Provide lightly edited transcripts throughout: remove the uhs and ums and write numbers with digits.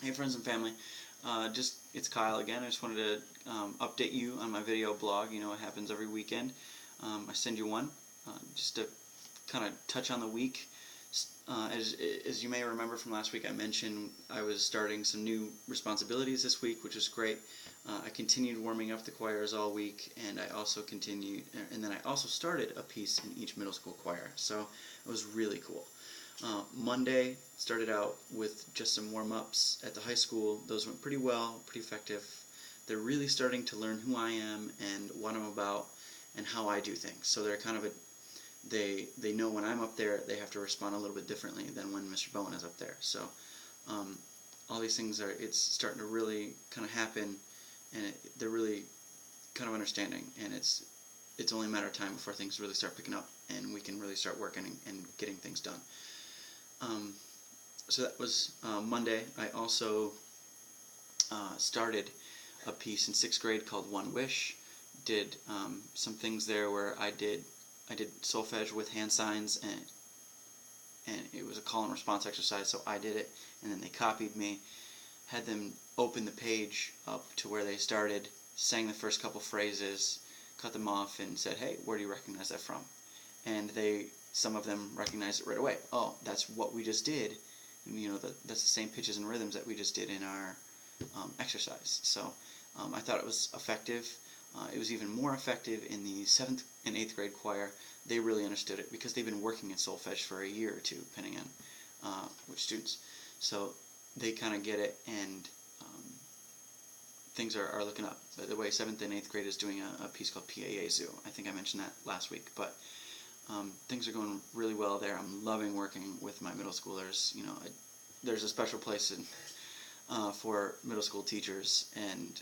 Hey friends and family, it's Kyle again. I just wanted to update you on my video blog. You know, it happens every weekend. I send you one just to kind of touch on the week. As you may remember from last week, I mentioned I was starting some new responsibilities this week, which is great. I continued warming up the choirs all week, and I also started a piece in each middle school choir. So it was really cool. Monday started out with just some warm-ups at the high school. Those went pretty well, pretty effective. They're really starting to learn who I am and what I'm about and how I do things. So they're kind of they know when I'm up there, they have to respond a little bit differently than when Mr. Bowen is up there. So all these things it's starting to really kind of happen, and they're really kind of understanding, and it's only a matter of time before things really start picking up and we can really start working and getting things done. So that was Monday. I also started a piece in 6th grade called One Wish. Did some things there where I did solfege with hand signs, and it was a call and response exercise, so I did it, and then they copied me, had them open the page up to where they started, sang the first couple phrases, cut them off, and said, hey, where do you recognize that from? And some of them recognized it right away. Oh, that's what we just did. And, you know, that's the same pitches and rhythms that we just did in our exercise. So I thought it was effective. It was even more effective in the 7th and 8th grade choir. They really understood it because they've been working in solfege for a year or two, depending on which students. So they kind of get it, and things are looking up. By the way, 7th and 8th grade is doing a piece called PAA Zoo. I think I mentioned that last week, but things are going really well there. I'm loving working with my middle schoolers. You know, there's a special place for middle school teachers, and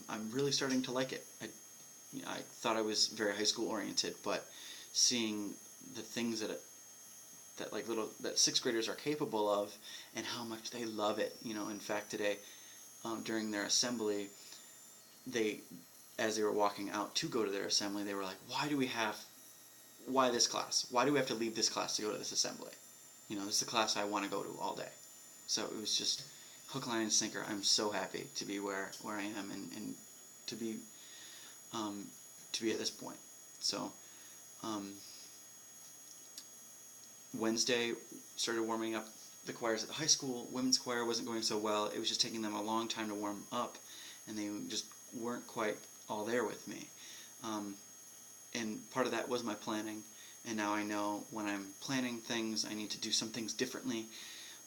I'm really starting to like it. I thought I was very high school oriented, but seeing the things that 6th graders are capable of and how much they love it. You know, in fact, today during their assembly, as they were walking out to go to their assembly, they were like, why this class? Why do we have to leave this class to go to this assembly? You know, this is the class I want to go to all day. So it was just hook, line, and sinker. I'm so happy to be where I am and to be at this point. So Wednesday started warming up the choirs at the high school. Women's choir wasn't going so well. It was just taking them a long time to warm up, and they just weren't quite all there with me. And part of that was my planning, and now I know when I'm planning things, I need to do some things differently.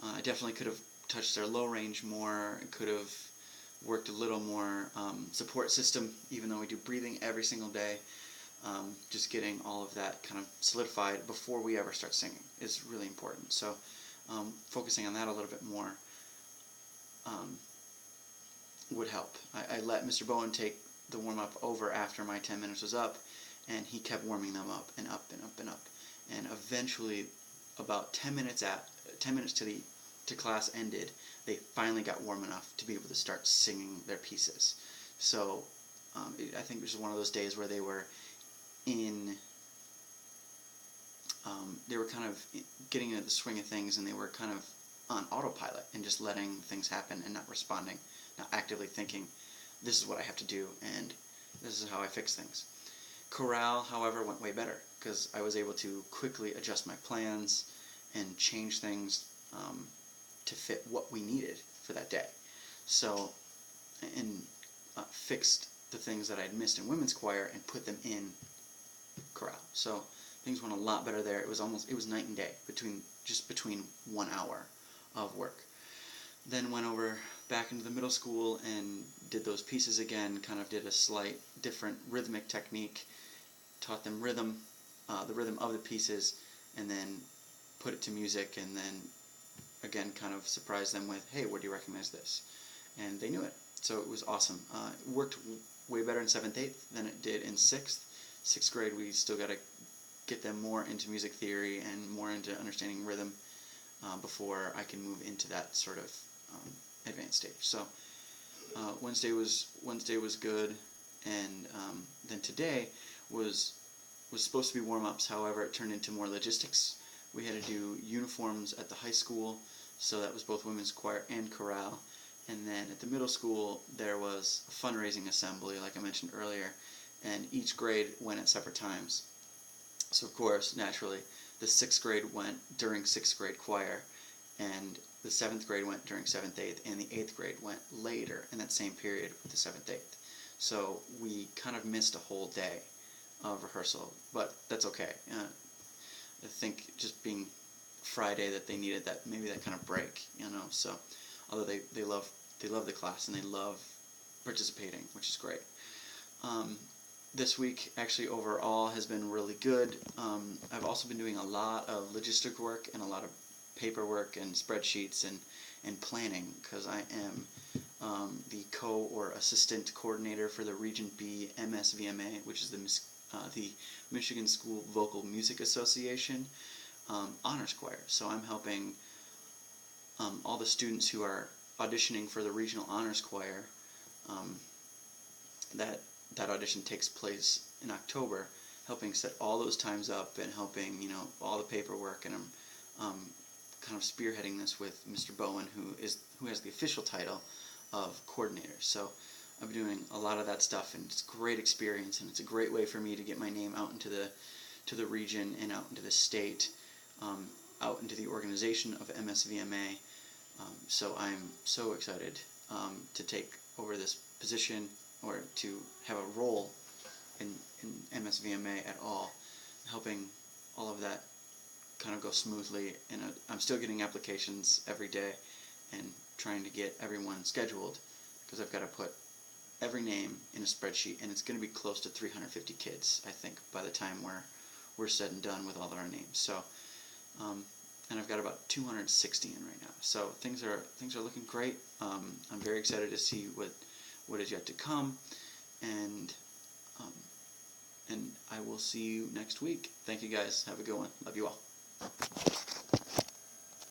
I definitely could have touched their low range more. I could have worked a little more support system, even though we do breathing every single day. Just getting all of that kind of solidified before we ever start singing is really important. So focusing on that a little bit more would help. I let Mr. Bowen take the warm-up over after my 10 minutes was up, and he kept warming them up and up and up and up. And eventually, about 10 minutes to class ended, they finally got warm enough to be able to start singing their pieces. So I think it was one of those days where they were kind of getting into the swing of things, and they were kind of on autopilot and just letting things happen and not responding, not actively thinking, this is what I have to do and this is how I fix things. Chorale, however, went way better because I was able to quickly adjust my plans and change things to fit what we needed for that day. So, and fixed the things that I'd missed in women's choir and put them in chorale. So things went a lot better there. It was night and day between 1 hour of work. Then went over back into the middle school and did those pieces again, kind of did a slight different rhythmic technique, taught them rhythm, the rhythm of the pieces, and then put it to music, and then again kind of surprised them with, hey, where do you recognize this? And they knew it. So it was awesome. It worked way better in 7th, 8th than it did in 6th. 6th grade, we still got to get them more into music theory and more into understanding rhythm before I can move into that sort of advanced stage. So Wednesday was good, and then today was supposed to be warm-ups. However, it turned into more logistics. We had to do uniforms at the high school So that was both women's choir and chorale. And then at the middle school, there was a fundraising assembly, like I mentioned earlier, and each grade went at separate times. So of course, naturally, the 6th grade went during 6th grade choir, and the 7th grade went during 7th, 8th, and the 8th grade went later in that same period with the 7th, 8th. So we kind of missed a whole day of rehearsal, but that's okay. I think just being Friday that they needed that, maybe that kind of break, so although they love the class and they love participating, which is great. This week actually overall has been really good. I've also been doing a lot of logistic work and a lot of paperwork and spreadsheets and planning, because I am the or assistant coordinator for the Region B MSVMA, which is the Michigan School Vocal Music Association honors choir. So I'm helping all the students who are auditioning for the regional honors choir. That audition takes place in October, helping set all those times up and helping all the paperwork, and I'm kind of spearheading this with Mr. Bowen, who has the official title of coordinator. So I've been doing a lot of that stuff, and it's a great experience, and it's a great way for me to get my name out into the region and out into the state, out into the organization of MSVMA. So I'm so excited to take over this position, or to have a role in MSVMA at all, helping all of that kind of go smoothly. And I'm still getting applications every day and trying to get everyone scheduled, because I've got to put every name in a spreadsheet, and it's going to be close to 350 kids, I think, by the time we're said and done with all of our names. So, and I've got about 260 in right now. So things are looking great. I'm very excited to see what is yet to come, and I will see you next week. Thank you guys. Have a good one. Love you all.